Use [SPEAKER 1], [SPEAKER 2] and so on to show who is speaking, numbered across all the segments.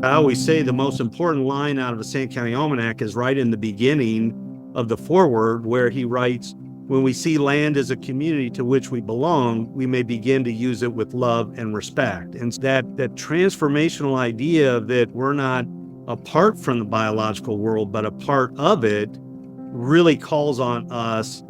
[SPEAKER 1] I always say the most important line out of the Sand County Almanac is right in the beginning of the foreword, where he writes, "When we see land as a community to which we belong, we may begin to use it with love and respect." And that transformational idea that we're not apart from the biological world, but a part of it, really calls on us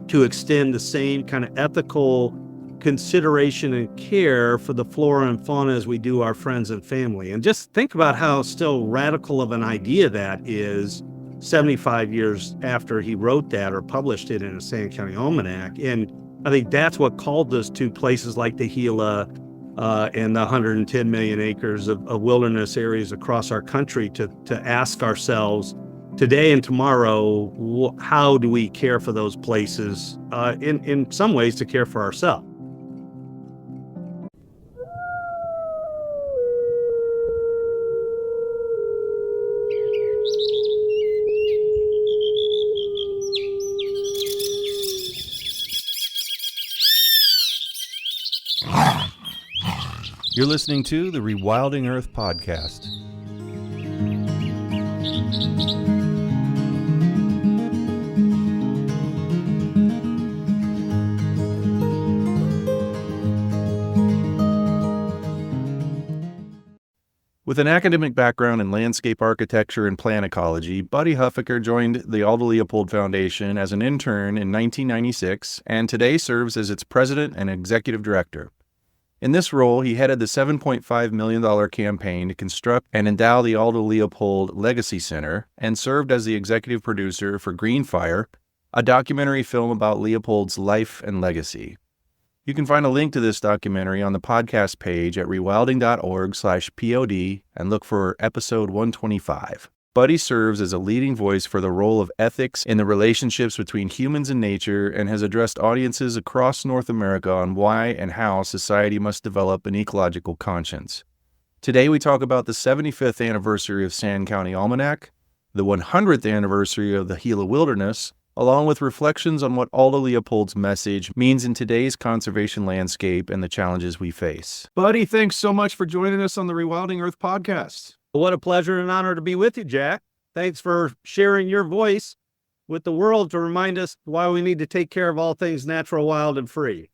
[SPEAKER 1] to extend the same kind of ethical consideration and care for the flora and fauna as we do our friends and family. And just think about how still radical of an idea that is 75 years after he wrote that or published it in a Sand County Almanac. And I think that's what called us to places like the Gila and the 110 million acres of wilderness areas across our country to ask ourselves, today and tomorrow, how do we care for those places, in some ways to care for ourselves.
[SPEAKER 2] You're listening to the Rewilding Earth podcast. With an academic background in landscape architecture and plant ecology, Buddy Huffaker joined the Aldo Leopold Foundation as an intern in 1996 and today serves as its president and executive director. In this role, he headed the $7.5 million campaign to construct and endow the Aldo Leopold Legacy Center and served as the executive producer for Green Fire, a documentary film about Leopold's life and legacy. You can find a link to this documentary on the podcast page at rewilding.org/pod and look for episode 125. Buddy serves as a leading voice for the role of ethics in the relationships between humans and nature and has addressed audiences across North America on why and how society must develop an ecological conscience. Today we talk about the 75th anniversary of Sand County Almanac, the 100th anniversary of the Gila Wilderness, along with reflections on what Aldo Leopold's message means in today's conservation landscape and the challenges we face. Buddy, thanks so much for joining us on the Rewilding Earth podcast.
[SPEAKER 1] What a pleasure and honor to be with you, Jack. Thanks for sharing your voice with the world to remind us why we need to take care of all things natural, wild, and free.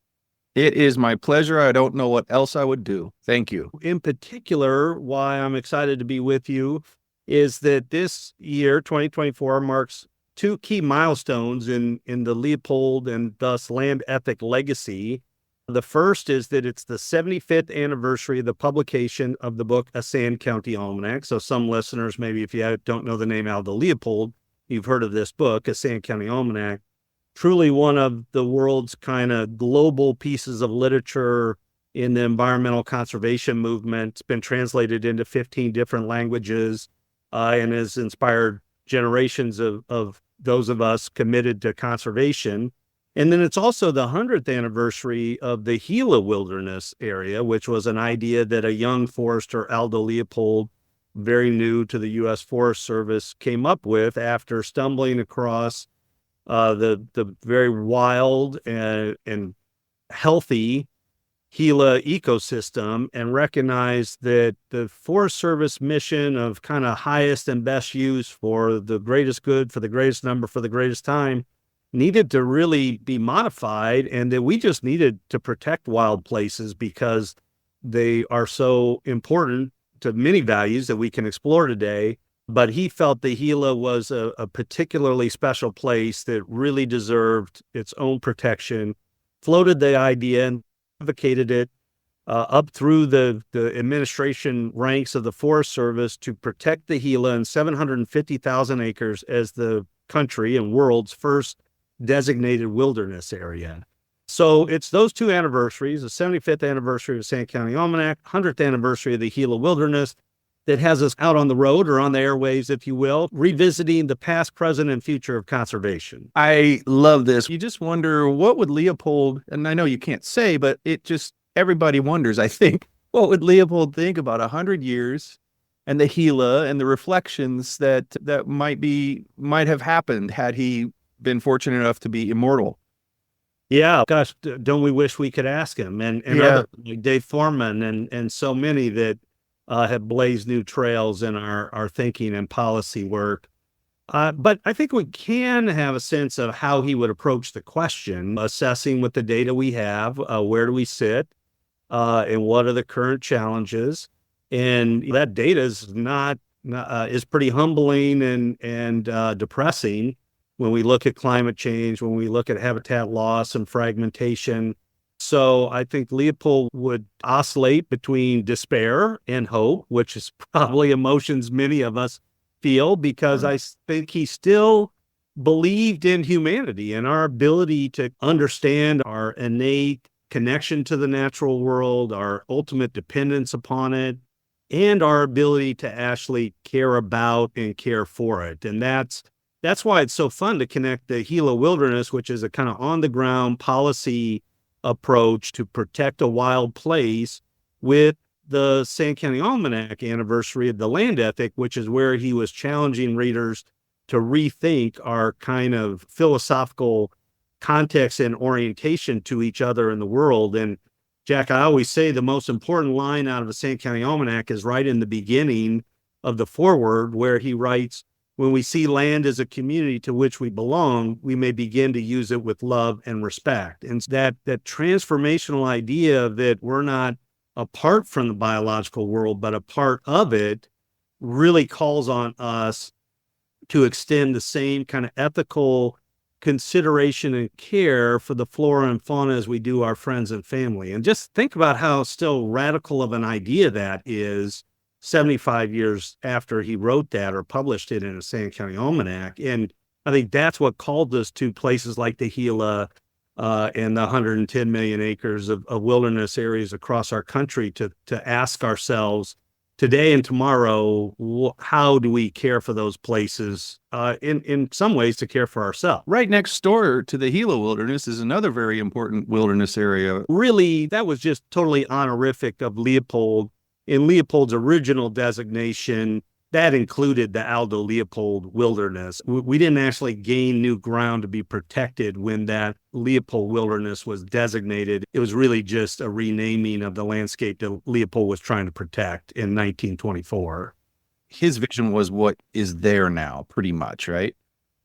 [SPEAKER 2] It is my pleasure. I don't know what else I would do. Thank you.
[SPEAKER 1] In particular, why I'm excited to be with you is that this year, 2024, marks two key milestones in the Leopold and thus land ethic legacy. The first is that it's the 75th anniversary of the publication of the book, A Sand County Almanac. So some listeners, maybe if you don't know the name Aldo Leopold, you've heard of this book, A Sand County Almanac. Truly one of the world's kind of global pieces of literature in the environmental conservation movement. It's been translated into 15 different languages and has inspired generations of those of us committed to conservation. And then it's also the 100th anniversary of the Gila Wilderness area, which was an idea that a young forester, Aldo Leopold, very new to the U.S. Forest Service, came up with after stumbling across the very wild and healthy Gila ecosystem and recognized that the Forest Service mission of kind of highest and best use for the greatest good, for the greatest number, for the greatest time, needed to really be modified, and that we just needed to protect wild places because they are so important to many values that we can explore today. But he felt the Gila was a particularly special place that really deserved its own protection, floated the idea and advocated it up through the administration ranks of the Forest Service to protect the Gila and 750,000 acres as the country and world's first designated wilderness area. So it's those two anniversaries, the 75th anniversary of Sand County Almanac, 100th anniversary of the Gila Wilderness, that has us out on the road or on the airwaves, if you will, revisiting the past, present, and future of conservation.
[SPEAKER 2] I love this. You just wonder, what would Leopold, and I know you can't say, but it just, everybody wonders, I think, what would Leopold think about 100 years and the Gila and the reflections that might have happened had he been fortunate enough to be immortal?
[SPEAKER 1] Yeah, gosh, don't we wish we could ask him and
[SPEAKER 2] Yeah.
[SPEAKER 1] other, like Dave Foreman and so many that have blazed new trails in our thinking and policy work. But I think we can have a sense of how he would approach the question, assessing with the data we have, where do we sit, and what are the current challenges. And that data is is pretty humbling and depressing when we look at climate change, when we look at habitat loss and fragmentation. So I think Leopold would oscillate between despair and hope, which is probably emotions many of us feel, because I think he still believed in humanity and our ability to understand our innate connection to the natural world, our ultimate dependence upon it, and our ability to actually care about and care for it. And that's why it's so fun to connect the Gila Wilderness, which is a kind of on-the-ground policy approach to protect a wild place, with the Sand County Almanac anniversary of the land ethic, which is where he was challenging readers to rethink our kind of philosophical context and orientation to each other in the world. And Jack, I always say the most important line out of the Sand County Almanac is right in the beginning of the foreword, where he writes, "When we see land as a community to which we belong, we may begin to use it with love and respect." And that transformational idea that we're not apart from the biological world, but a part of it, really calls on us to extend the same kind of ethical consideration and care for the flora and fauna as we do our friends and family. And just think about how still radical of an idea that is 75 years after he wrote that or published it in a Sand County Almanac. And I think that's what called us to places like the Gila and the 110 million acres of wilderness areas across our country to ask ourselves today and tomorrow, how do we care for those places, in some ways to care for ourselves.
[SPEAKER 2] Right next door to the Gila Wilderness is another very important wilderness area.
[SPEAKER 1] Really, that was just totally honorific of Leopold. In Leopold's original designation, that included the Aldo Leopold Wilderness. We didn't actually gain new ground to be protected when that Leopold Wilderness was designated. It was really just a renaming of the landscape that Leopold was trying to protect in 1924.
[SPEAKER 2] His vision was what is there now, pretty much, right?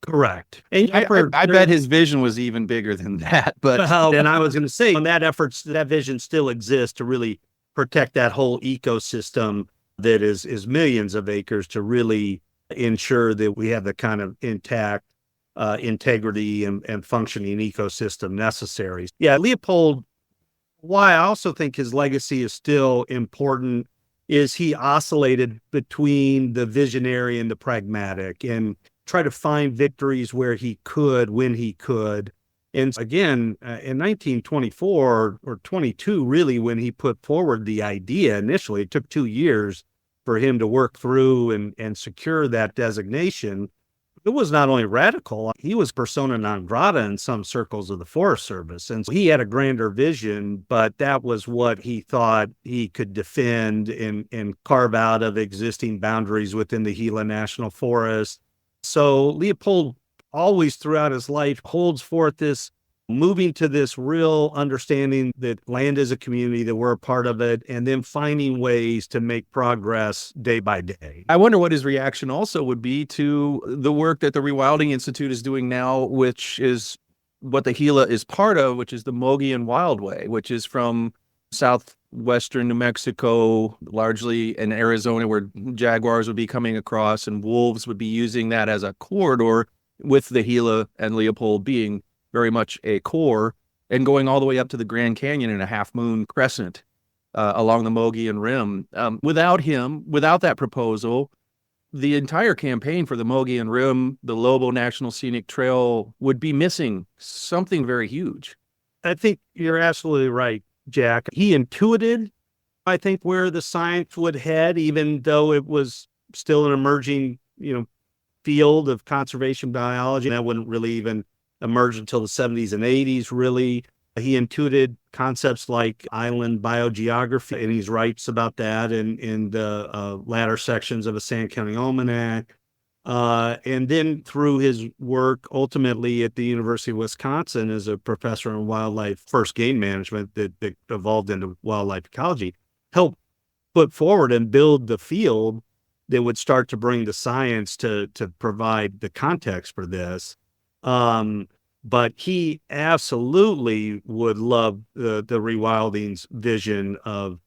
[SPEAKER 1] Correct. And
[SPEAKER 2] I bet his vision was even bigger than that. But
[SPEAKER 1] and I was going to say, on that vision still exists to really protect that whole ecosystem that is millions of acres, to really ensure that we have the kind of intact integrity and functioning ecosystem necessary. Yeah, Leopold, why I also think his legacy is still important is he oscillated between the visionary and the pragmatic, and try to find victories where he could, when he could. And again, in 1924 or 22, really, when he put forward the idea initially, it took 2 years for him to work through and secure that designation. It was not only radical, he was persona non grata in some circles of the Forest Service. And so he had a grander vision, but that was what he thought he could defend and carve out of existing boundaries within the Gila National Forest. So Leopold always throughout his life holds forth this moving to this real understanding that land is a community, that we're a part of it, and then finding ways to make progress day by day.
[SPEAKER 2] I wonder what his reaction also would be to the work that the Rewilding Institute is doing now, which is what the Gila is part of, which is the Mogollon Wildway, which is from southwestern New Mexico, largely in Arizona, where jaguars would be coming across and wolves would be using that as a corridor, with the Gila and Leopold being very much a core, and going all the way up to the Grand Canyon in a half-moon crescent along the Mogollon Rim. Without him, without that proposal, the entire campaign for the Mogollon Rim, the Lobo National Scenic Trail, would be missing something very huge.
[SPEAKER 1] I think you're absolutely right, Jack. He intuited, I think, where the science would head, even though it was still an emerging, field of conservation biology. That wouldn't really even emerge until the 70s and 80s, really. He intuited concepts like island biogeography, and he writes about that in the latter sections of a Sand County Almanac. And then through his work, ultimately at the University of Wisconsin as a professor in wildlife first game management that evolved into wildlife ecology, helped put forward and build the field that would start to bring the science to provide the context for this. But he absolutely would love the Rewilding's vision of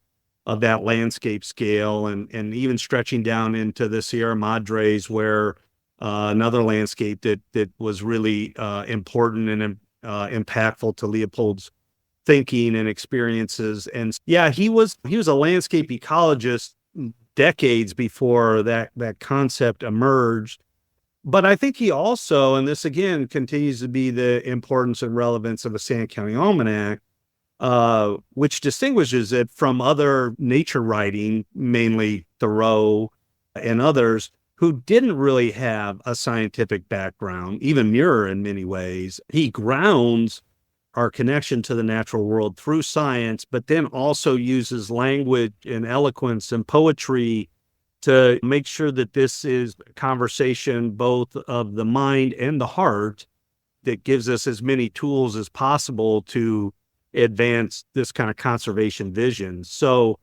[SPEAKER 1] that landscape scale, and even stretching down into the Sierra Madres, where another landscape that was really important and impactful to Leopold's thinking and experiences. And yeah, he was a landscape ecologist decades before that concept emerged. But I think he also, and this again continues to be the importance and relevance of a Sand County Almanac, which distinguishes it from other nature writing, mainly Thoreau and others, who didn't really have a scientific background, even Muir in many ways. He grounds our connection to the natural world through science, but then also uses language and eloquence and poetry to make sure that this is a conversation both of the mind and the heart that gives us as many tools as possible to advance this kind of conservation vision. So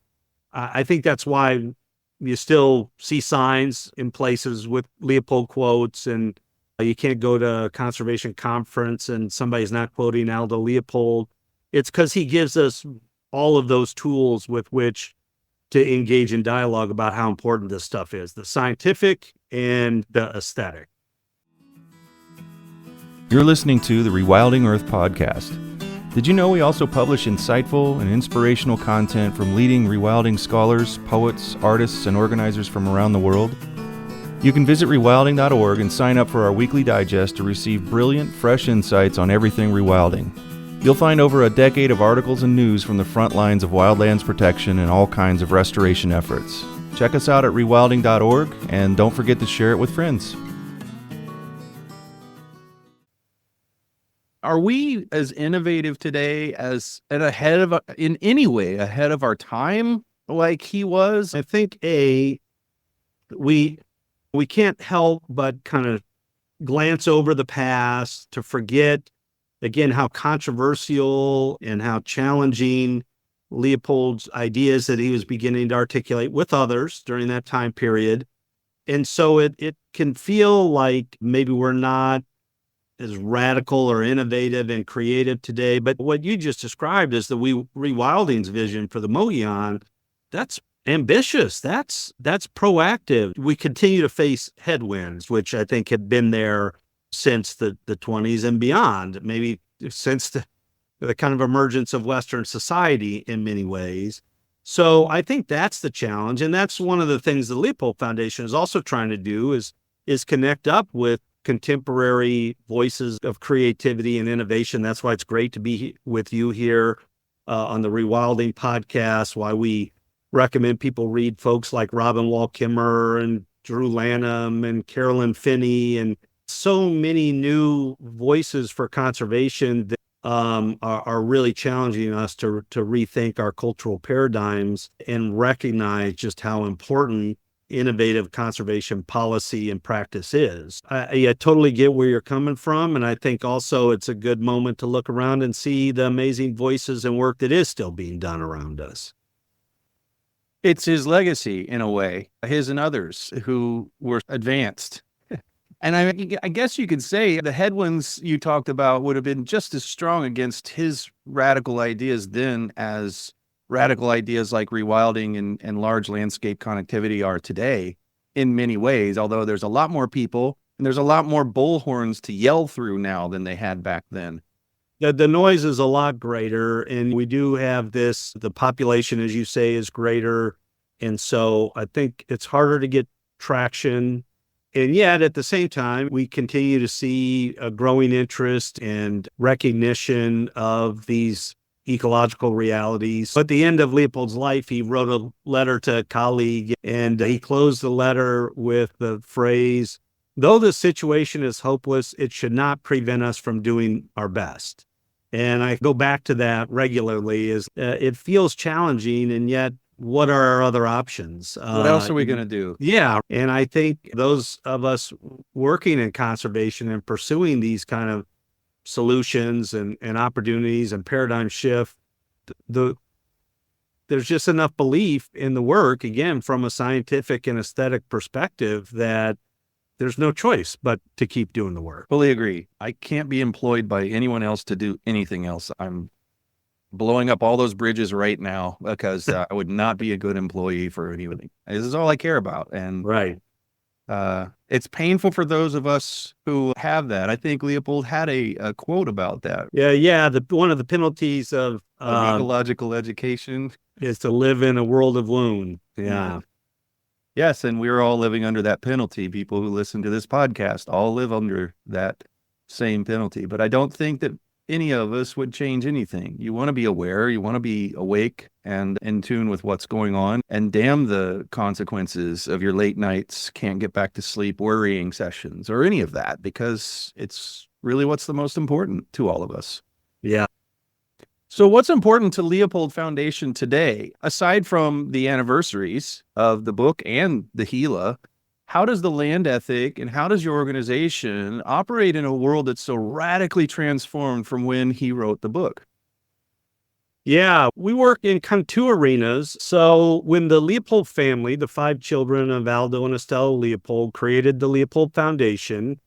[SPEAKER 1] I think that's why you still see signs in places with Leopold quotes, and you can't go to a conservation conference and somebody's not quoting Aldo Leopold. It's because he gives us all of those tools with which to engage in dialogue about how important this stuff is, the scientific and the aesthetic.
[SPEAKER 2] You're listening to the Rewilding Earth podcast. Did you know we also publish insightful and inspirational content from leading rewilding scholars, poets, artists, and organizers from around the world? You can visit rewilding.org and sign up for our weekly digest to receive brilliant, fresh insights on everything rewilding. You'll find over a decade of articles and news from the front lines of wildlands protection and all kinds of restoration efforts. Check us out at rewilding.org, and don't forget to share it with friends. Are we as innovative today and in any way ahead of our time like he was?
[SPEAKER 1] I think we can't help but kind of glance over the past to forget, again, how controversial and how challenging Leopold's ideas that he was beginning to articulate with others during that time period. And so it can feel like maybe we're not as radical or innovative and creative today. But what you just described is the Rewilding's vision for the Mogollon. That's ambitious. That's proactive. We continue to face headwinds, which I think had been there since the 20s and beyond, maybe since the kind of emergence of Western society in many ways. So I think that's the challenge. And that's one of the things the Leopold Foundation is also trying to do is connect up with contemporary voices of creativity and innovation. That's why it's great to be with you here on the Rewilding podcast, why we recommend people read folks like Robin Wall Kimmerer and Drew Lanham and Carolyn Finney, and so many new voices for conservation that are really challenging us to rethink our cultural paradigms and recognize just how important innovative conservation policy and practice is. I totally get where you're coming from, and I think also it's a good moment to look around and see the amazing voices and work that is still being done around us.
[SPEAKER 2] It's his legacy, in a way, his and others who were advanced. And I guess you could say the headwinds you talked about would have been just as strong against his radical ideas then as radical ideas like rewilding and large landscape connectivity are today in many ways, although there's a lot more people and there's a lot more bullhorns to yell through now than they had back then.
[SPEAKER 1] The noise is a lot greater, and we do have the population, as you say, is greater. And so I think it's harder to get traction. And yet, at the same time, we continue to see a growing interest and recognition of these ecological realities. At the end of Leopold's life, he wrote a letter to a colleague, and he closed the letter with the phrase, "Though the situation is hopeless, it should not prevent us from doing our best." And I go back to that regularly. It feels challenging, and yet what are our other options?
[SPEAKER 2] What else are we going to do?
[SPEAKER 1] Yeah. And I think those of us working in conservation and pursuing these kind of solutions and opportunities and paradigm shift, the there's just enough belief in the work, again, from a scientific and aesthetic perspective, that there's no choice but to keep doing the work.
[SPEAKER 2] Fully agree. I can't be employed by anyone else to do anything else. I'm blowing up all those bridges right now because I would not be a good employee for anything. This is all I care about. And
[SPEAKER 1] Right.
[SPEAKER 2] it's painful for those of us who have that. I think Leopold had a quote about that.
[SPEAKER 1] Yeah. One of the penalties of
[SPEAKER 2] Ecological education
[SPEAKER 1] is to live in a world of wound. Yeah.
[SPEAKER 2] Yes, and we're all living under that penalty. People who listen to this podcast all live under that same penalty. But I don't think that any of us would change anything. You want to be aware, you want to be awake and in tune with what's going on, and damn the consequences of your late nights, can't get back to sleep, worrying sessions, or any of that, because it's really what's the most important to all of us.
[SPEAKER 1] Yeah.
[SPEAKER 2] So what's important to Leopold Foundation today, aside from the anniversaries of the book and the Gila? How does the land ethic and how does your organization operate in a world that's so radically transformed from when he wrote the book?
[SPEAKER 1] Yeah, we work in kind of two arenas. So when the Leopold family, the 5 children of Aldo and Estella Leopold, created the Leopold Foundation,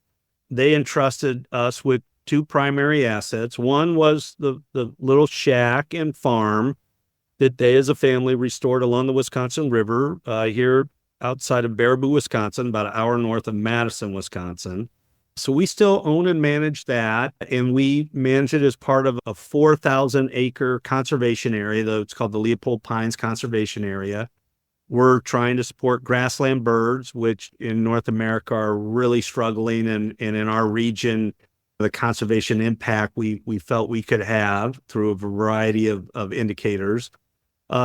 [SPEAKER 1] they entrusted us with 2 primary assets. One was the little shack and farm that they as a family restored along the Wisconsin River here outside of Baraboo, Wisconsin, about an hour north of Madison, Wisconsin. So we still own and manage that, and we manage it as part of a 4,000-acre conservation area, though it's called the Leopold Pines Conservation Area. We're trying to support grassland birds, which in North America are really struggling, and in our region, the conservation impact we felt we could have through a variety of indicators.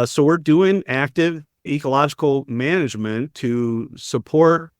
[SPEAKER 1] So we're doing active ecological management to support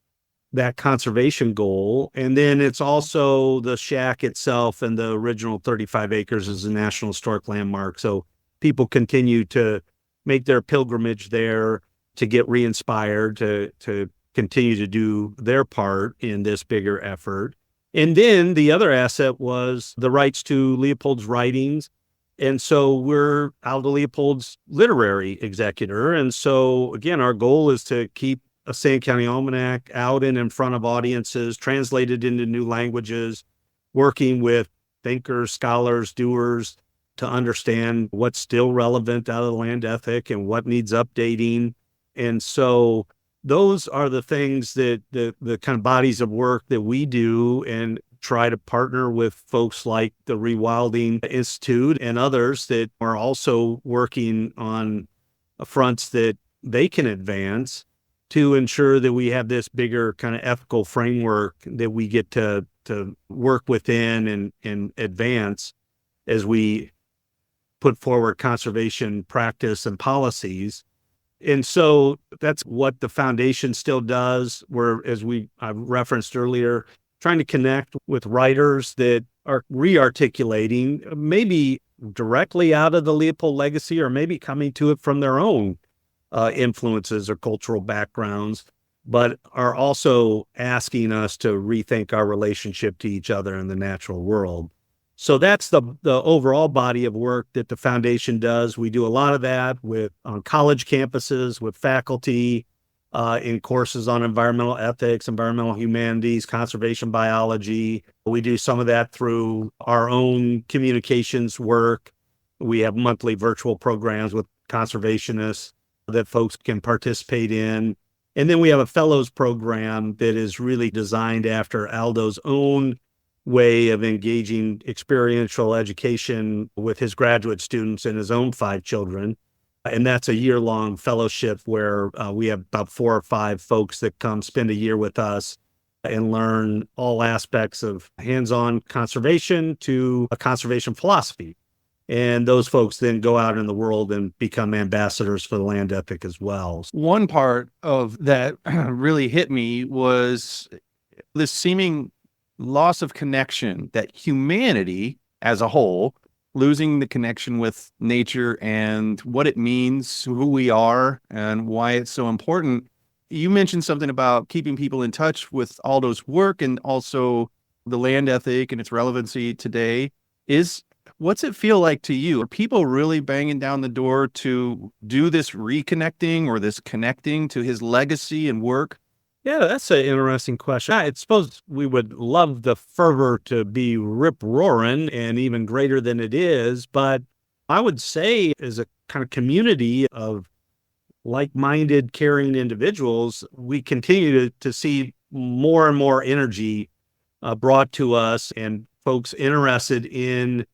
[SPEAKER 1] that conservation goal. And then it's also the shack itself, and the original 35 acres is a National Historic Landmark. So people continue to make their pilgrimage there to get re-inspired, to continue to do their part in this bigger effort. And then the other asset was the rights to Leopold's writings. And so we're Aldo Leopold's literary executor. And so, again, our goal is to keep a Sand County Almanac out and in front of audiences, translated into new languages, working with thinkers, scholars, doers to understand what's still relevant out of the land ethic and what needs updating. And so those are the things that the kind of bodies of work that we do, and try to partner with folks like the Rewilding Institute and others that are also working on fronts that they can advance to ensure that we have this bigger kind of ethical framework that we get to work within and advance as we put forward conservation practice and policies. And so that's what the foundation still does. We're, as I referenced earlier, trying to connect with writers that are re-articulating, maybe directly out of the Leopold legacy, or maybe coming to it from their own influences or cultural backgrounds, but are also asking us to rethink our relationship to each other in the natural world. So that's the overall body of work that the foundation does. We do a lot of that on college campuses, with faculty, in courses on environmental ethics, environmental humanities, conservation biology. We do some of that through our own communications work. We have monthly virtual programs with conservationists that folks can participate in. And then we have a fellows program that is really designed after Aldo's own way of engaging experiential education with his graduate students and his own 5 children. And that's a year-long fellowship where we have about 4 or 5 folks that come spend a year with us and learn all aspects of hands-on conservation to a conservation philosophy. And those folks then go out in the world and become ambassadors for the land ethic as well.
[SPEAKER 2] One part of that really hit me was this seeming loss of connection that humanity as a whole, losing the connection with nature and what it means, who we are, and why it's so important. You mentioned something about keeping people in touch with Aldo's work and also the land ethic and its relevancy today. What's it feel like to you? Are people really banging down the door to do this reconnecting or this connecting to his legacy and work?
[SPEAKER 1] Yeah, that's an interesting question. I suppose we would love the fervor to be rip-roaring and even greater than it is, but I would say as a kind of community of like-minded, caring individuals, we continue to see more and more energy brought to us and folks interested in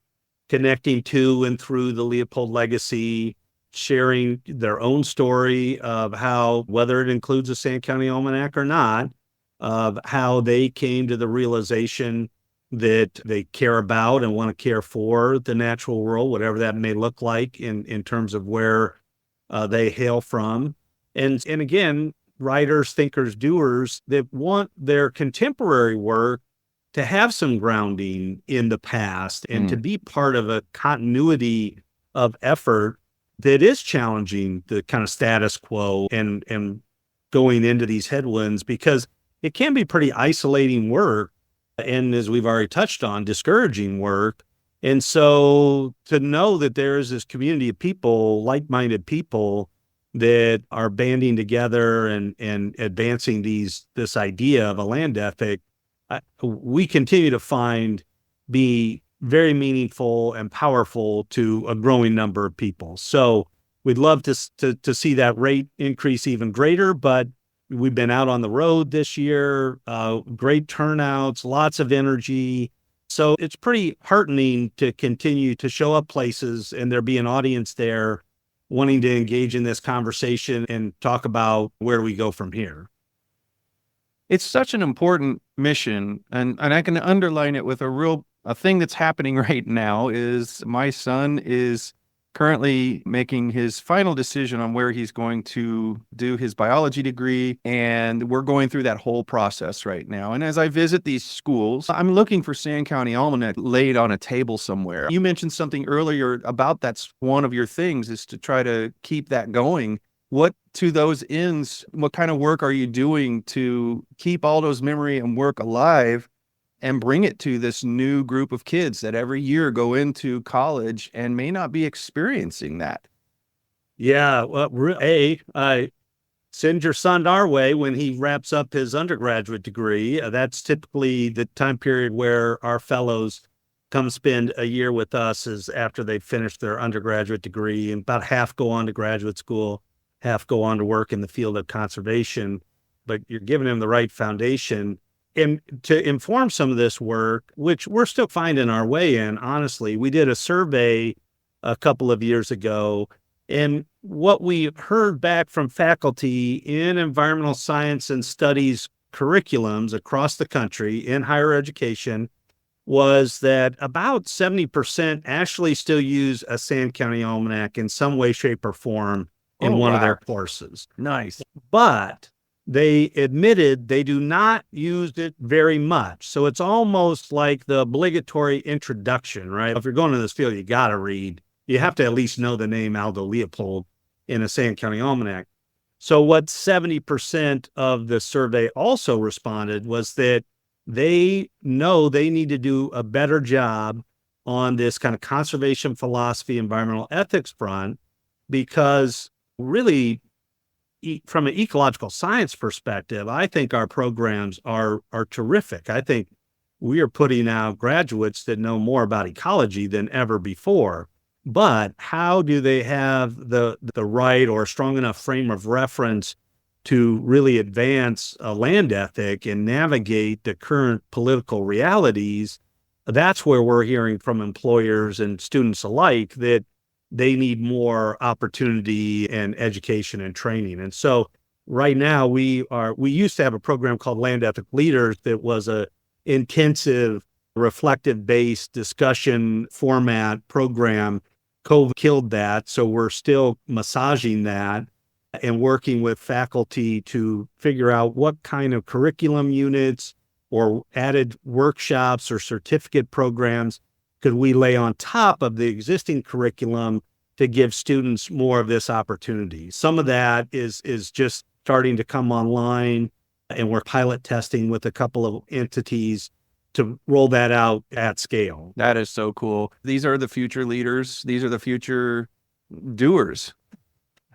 [SPEAKER 1] connecting to and through the Leopold legacy, sharing their own story of how, whether it includes a Sand County Almanac or not, of how they came to the realization that they care about and want to care for the natural world, whatever that may look like in terms of where they hail from. And again, writers, thinkers, doers that want their contemporary work to have some grounding in the past and to be part of a continuity of effort that is challenging the kind of status quo and going into these headwinds, because it can be pretty isolating work. And as we've already touched on, discouraging work. And so to know that there is this community of people, like-minded people that are banding together and advancing this idea of a land ethic, we continue to find be very meaningful and powerful to a growing number of people. So we'd love to see that rate increase even greater, but we've been out on the road this year, great turnouts, lots of energy. So it's pretty heartening to continue to show up places and there be an audience there wanting to engage in this conversation and talk about where we go from here.
[SPEAKER 2] It's such an important mission, and I can underline it with a thing that's happening right now is my son is currently making his final decision on where he's going to do his biology degree, and we're going through that whole process right now. And as I visit these schools, I'm looking for Sand County Almanac laid on a table somewhere. You mentioned something earlier about that's one of your things is to try to keep that going. What to those ends, what kind of work are you doing to keep Aldo's memory and work alive and bring it to this new group of kids that every year go into college and may not be experiencing that?
[SPEAKER 1] Yeah, well, send your son our way when he wraps up his undergraduate degree. That's typically the time period where our fellows come spend a year with us is after they've finished their undergraduate degree, and about half go on to graduate school, half go on to work in the field of conservation. But you're giving them the right foundation. And to inform some of this work, which we're still finding our way in, honestly, we did a survey a couple of years ago, and what we heard back from faculty in environmental science and studies curriculums across the country in higher education was that about 70% actually still use a Sand County Almanac in some way, shape, or form in one of their courses.
[SPEAKER 2] Nice.
[SPEAKER 1] But they admitted they do not use it very much. So it's almost like the obligatory introduction, right? If you're going to this field, you got to read. You have to at least know the name Aldo Leopold in a Sand County Almanac. So what 70% of the survey also responded was that they know they need to do a better job on this kind of conservation philosophy, environmental ethics front, because really, from an ecological science perspective, I think our programs are terrific. I think we are putting out graduates that know more about ecology than ever before. But how do they have the right or strong enough frame of reference to really advance a land ethic and navigate the current political realities? That's where we're hearing from employers and students alike that they need more opportunity and education and training. And so right now we used to have a program called Land Ethic Leaders that was a intensive, reflective-based discussion format program. COVID killed that. So we're still massaging that and working with faculty to figure out what kind of curriculum units or added workshops or certificate programs could we lay on top of the existing curriculum to give students more of this opportunity. Some of that is just starting to come online, and we're pilot testing with a couple of entities to roll that out at scale.
[SPEAKER 2] That is so cool. These are the future leaders. These are the future doers,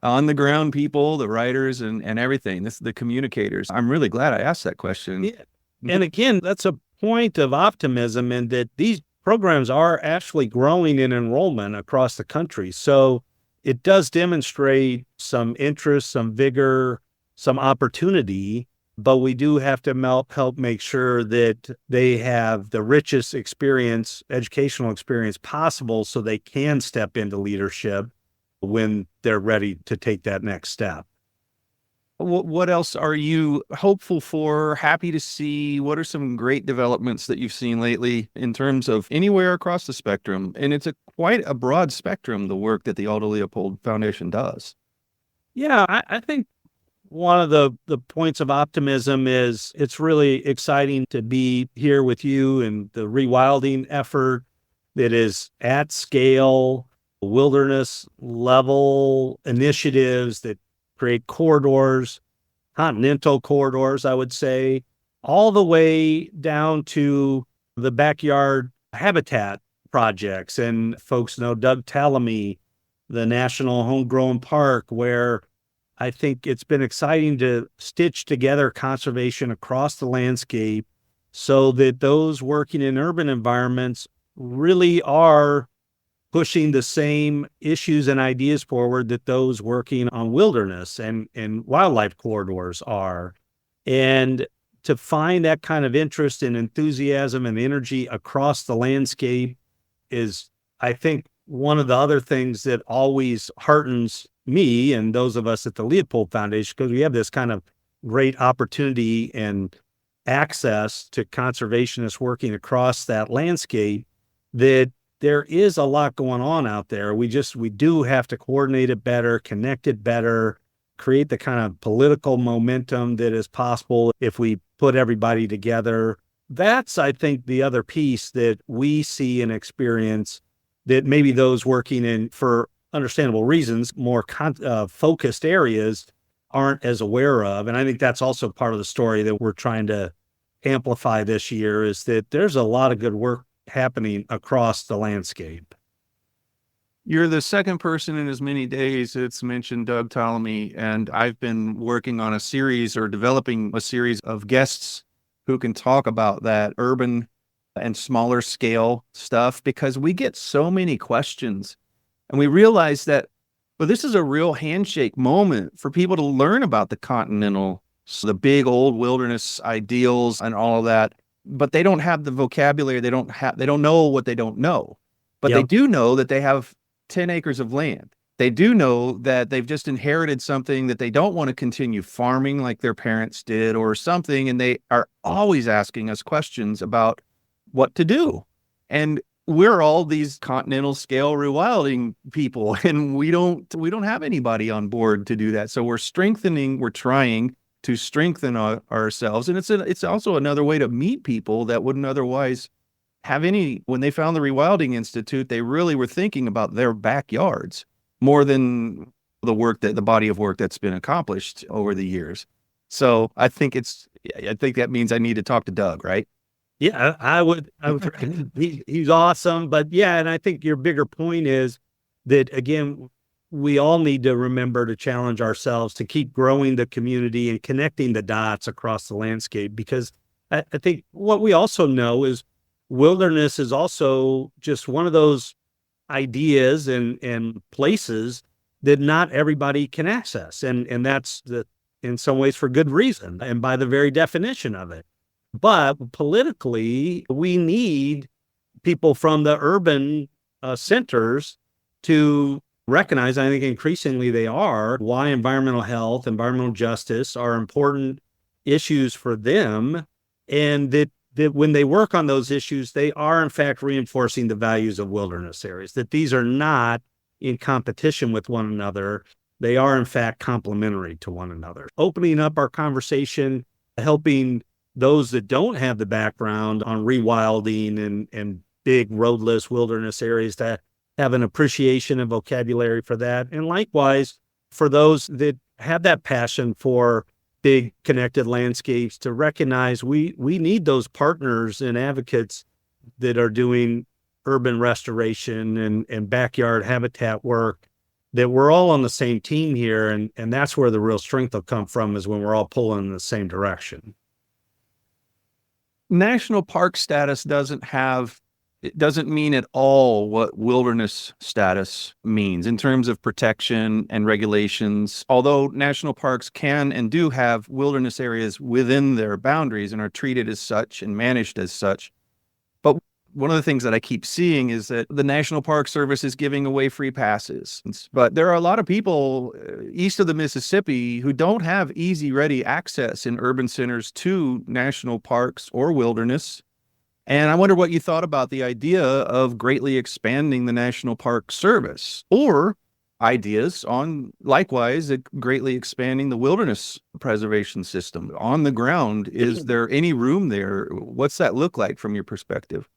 [SPEAKER 2] on the ground people, the writers and everything. This is the communicators. I'm really glad I asked that question.
[SPEAKER 1] Yeah. And again, that's a point of optimism in that these programs are actually growing in enrollment across the country. So it does demonstrate some interest, some vigor, some opportunity, but we do have to help make sure that they have the richest experience, educational experience possible so they can step into leadership when they're ready to take that next step.
[SPEAKER 2] What else are you hopeful for, happy to see? What are some great developments that you've seen lately in terms of anywhere across the spectrum? And it's quite a broad spectrum, the work that the Aldo Leopold Foundation does.
[SPEAKER 1] Yeah, I think one of the points of optimism is it's really exciting to be here with you and the rewilding effort that is at scale, wilderness level initiatives that create corridors, continental corridors, I would say, all the way down to the backyard habitat projects. And folks know Doug Tallamy, the National Homegrown Park, where I think it's been exciting to stitch together conservation across the landscape so that those working in urban environments really are pushing the same issues and ideas forward that those working on wilderness and wildlife corridors are. And to find that kind of interest and enthusiasm and energy across the landscape is, I think, one of the other things that always heartens me and those of us at the Leopold Foundation, because we have this kind of great opportunity and access to conservationists working across that landscape, that there is a lot going on out there. We do have to coordinate it better, connect it better, create the kind of political momentum that is possible if we put everybody together. That's, I think, the other piece that we see and experience that maybe those working in, for understandable reasons, more focused areas aren't as aware of. And I think that's also part of the story that we're trying to amplify this year, is that there's a lot of good work happening across the landscape.
[SPEAKER 2] You're the second person in as many days that's mentioned Doug Tallamy, and I've been working on a series or developing a series of guests who can talk about that urban and smaller scale stuff, because we get so many questions and we realize that, well, this is a real handshake moment for people to learn about the continental, the big old wilderness ideals and all of that. But they don't have the vocabulary. They don't know what they don't know, but They do know that they have 10 acres of land. They do know that they've just inherited something that they don't want to continue farming like their parents did or something. And they are always asking us questions about what to do. And we're all these continental scale rewilding people, and we don't have anybody on board to do that. So we're trying to strengthen ourselves. And it's also another way to meet people that wouldn't otherwise have any. When they found the Rewilding Institute, they really were thinking about their backyards more than the body of work that's been accomplished over the years. So I think that means I need to talk to Doug, right?
[SPEAKER 1] Yeah, I would. He's awesome. But yeah, and I think your bigger point is that, again, we all need to remember to challenge ourselves to keep growing the community and connecting the dots across the landscape, because I think what we also know is wilderness is also just one of those ideas and places that not everybody can access. And that's in some ways for good reason and by the very definition of it. But politically, we need people from the urban centers to recognize, I think increasingly they are, why environmental health, environmental justice are important issues for them, and that when they work on those issues, they are in fact reinforcing the values of wilderness areas, that these are not in competition with one another. They are in fact complementary to one another. Opening up our conversation, helping those that don't have the background on rewilding and big roadless wilderness areas to have an appreciation and vocabulary for that. And likewise, for those that have that passion for big connected landscapes, to recognize we need those partners and advocates that are doing urban restoration and backyard habitat work, that we're all on the same team here. And that's where the real strength will come from, is when we're all pulling in the same direction.
[SPEAKER 2] National park status it doesn't mean at all what wilderness status means in terms of protection and regulations. Although national parks can and do have wilderness areas within their boundaries and are treated as such and managed as such. But one of the things that I keep seeing is that the National Park Service is giving away free passes. But there are a lot of people east of the Mississippi who don't have easy, ready access in urban centers to national parks or wilderness. And I wonder what you thought about the idea of greatly expanding the National Park Service, or ideas on, likewise, greatly expanding the wilderness preservation system on the ground. Is there any room there? What's that look like from your perspective?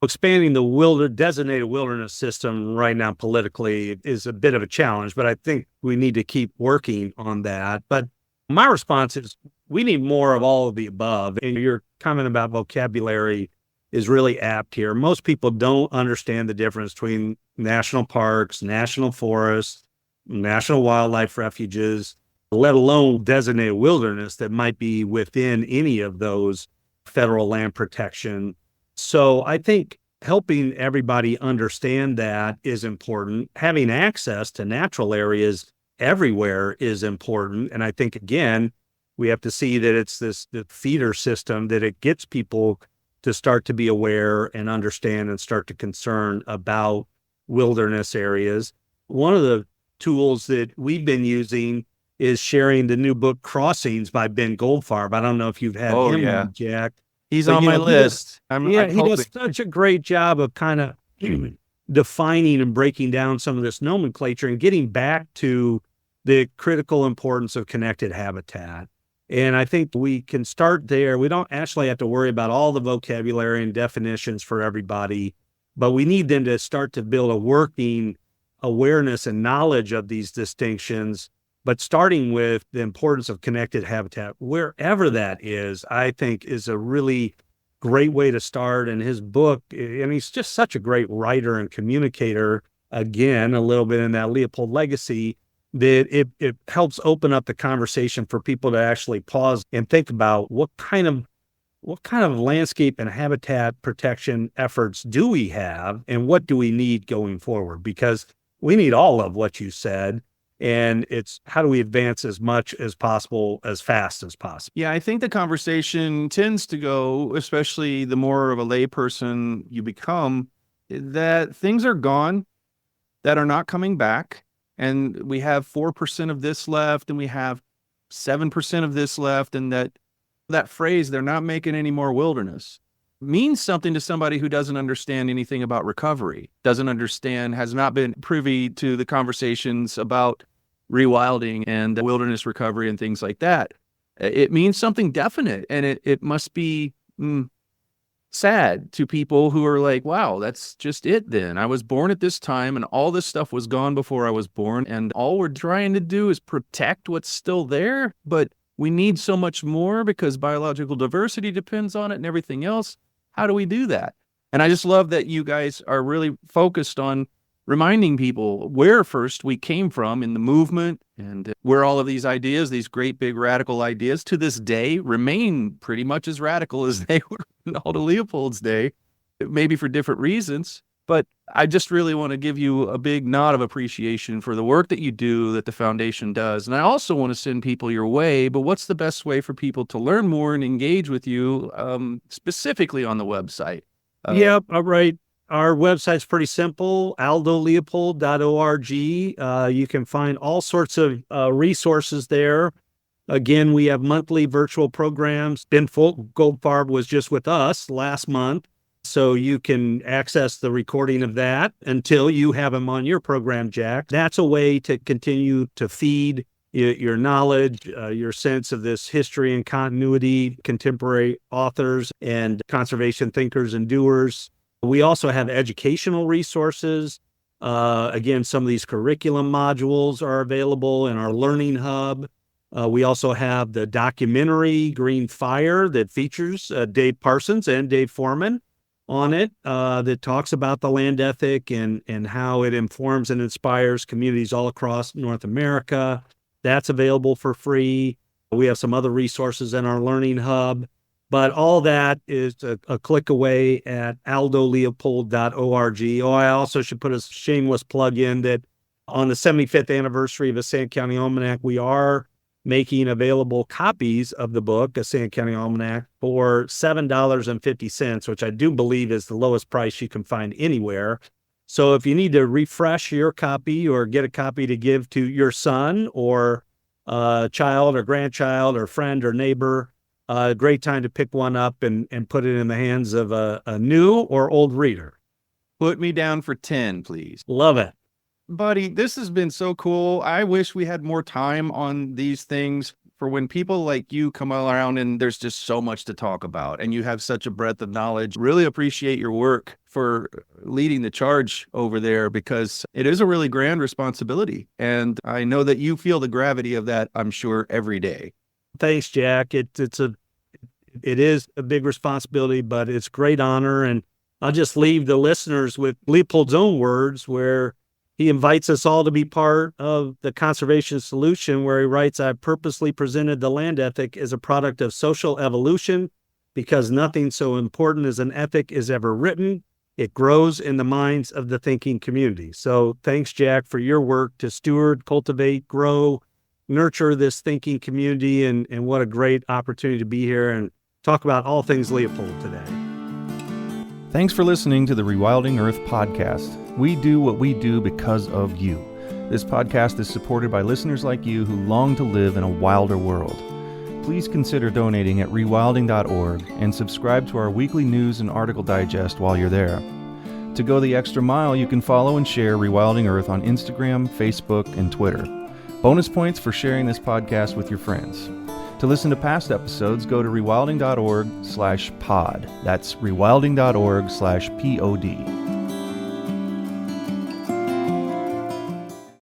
[SPEAKER 1] Expanding the designated wilderness system right now politically is a bit of a challenge, but I think we need to keep working on that. But my response is we need more of all of the above. And your comment about vocabulary is really apt here. Most people don't understand the difference between national parks, national forests, national wildlife refuges, let alone designated wilderness that might be within any of those federal land protection. So I think helping everybody understand that is important. Having access to natural areas everywhere is important. And I think, again, we have to see that it's the feeder system, that it gets people to start to be aware and understand and start to concern about wilderness areas. One of the tools that we've been using is sharing the new book, Crossings by Ben Goldfarb. I don't know if you've had him on, Jack.
[SPEAKER 2] He's on my list.
[SPEAKER 1] He does such a great job of kind of defining and breaking down some of this nomenclature and getting back to the critical importance of connected habitat. And I think we can start there. We don't actually have to worry about all the vocabulary and definitions for everybody, but we need them to start to build a working awareness and knowledge of these distinctions. But starting with the importance of connected habitat, wherever that is, I think is a really great way to start. And his book, and he's just such a great writer and communicator, again, a little bit in that Leopold legacy, that it helps open up the conversation for people to actually pause and think about what kind of landscape and habitat protection efforts do we have, and what do we need going forward? Because we need all of what you said. And it's how do we advance as much as possible, as fast as possible?
[SPEAKER 2] Yeah, I think the conversation tends to go, especially the more of a layperson you become, that things are gone that are not coming back. And we have 4% of this left, and we have 7% of this left. And that phrase, they're not making any more wilderness, means something to somebody who doesn't understand anything about recovery, has not been privy to the conversations about rewilding and wilderness recovery and things like that. It means something definite, and it must be sad to people who are like, wow, that's just it then. I was born at this time, and all this stuff was gone before I was born, and all we're trying to do is protect what's still there, but we need so much more because biological diversity depends on it and everything else. How do we do that? And I just love that you guys are really focused on reminding people where first we came from in the movement, and where all of these ideas, these great big radical ideas, to this day remain pretty much as radical as they were in Aldo Leopold's day, maybe for different reasons. But I just really want to give you a big nod of appreciation for the work that you do, that the foundation does. And I also want to send people your way, but what's the best way for people to learn more and engage with you, specifically on the website?
[SPEAKER 1] All right. Our website's pretty simple, aldoleopold.org. You can find all sorts of resources there. Again, we have monthly virtual programs. Ben Goldfarb was just with us last month, so you can access the recording of that until you have him on your program, Jack. That's a way to continue to feed your knowledge, your sense of this history and continuity, contemporary authors and conservation thinkers and doers. We also have educational resources. Again, some of these curriculum modules are available in our Learning Hub. We also have the documentary Green Fire that features Dave Parsons and Dave Foreman on it, that talks about the land ethic and how it informs and inspires communities all across North America. That's available for free. We have some other resources in our Learning Hub, but all that is a click away at aldoleopold.org. Oh, I also should put a shameless plug in that on the 75th anniversary of the Sand County Almanac, we are making available copies of the book, A Sand County Almanac, for $7.50, which I do believe is the lowest price you can find anywhere. So if you need to refresh your copy or get a copy to give to your son or child or grandchild or friend or neighbor, a great time to pick one up and put it in the hands of a new or old reader.
[SPEAKER 2] Put me down for 10, please.
[SPEAKER 1] Love it.
[SPEAKER 2] Buddy, this has been so cool. I wish we had more time on these things for when people like you come around and there's just so much to talk about and you have such a breadth of knowledge. Really appreciate your work for leading the charge over there because it is a really grand responsibility. And I know that you feel the gravity of that, I'm sure, every day.
[SPEAKER 1] Thanks, Jack. It is a big responsibility, but it's a great honor. And I'll just leave the listeners with Leopold's own words where he invites us all to be part of the conservation solution, where he writes, "I purposely presented the land ethic as a product of social evolution because nothing so important as an ethic is ever written. It grows in the minds of the thinking community." So thanks, Jack, for your work to steward, cultivate, grow, nurture this thinking community. And what a great opportunity to be here and talk about all things Leopold today.
[SPEAKER 2] Thanks for listening to the Rewilding Earth podcast. We do what we do because of you. This podcast is supported by listeners like you who long to live in a wilder world. Please consider donating at rewilding.org and subscribe to our weekly news and article digest while you're there. To go the extra mile, you can follow and share Rewilding Earth on Instagram, Facebook, and Twitter. Bonus points for sharing this podcast with your friends. To listen to past episodes, go to rewilding.org/pod. That's rewilding.org/pod.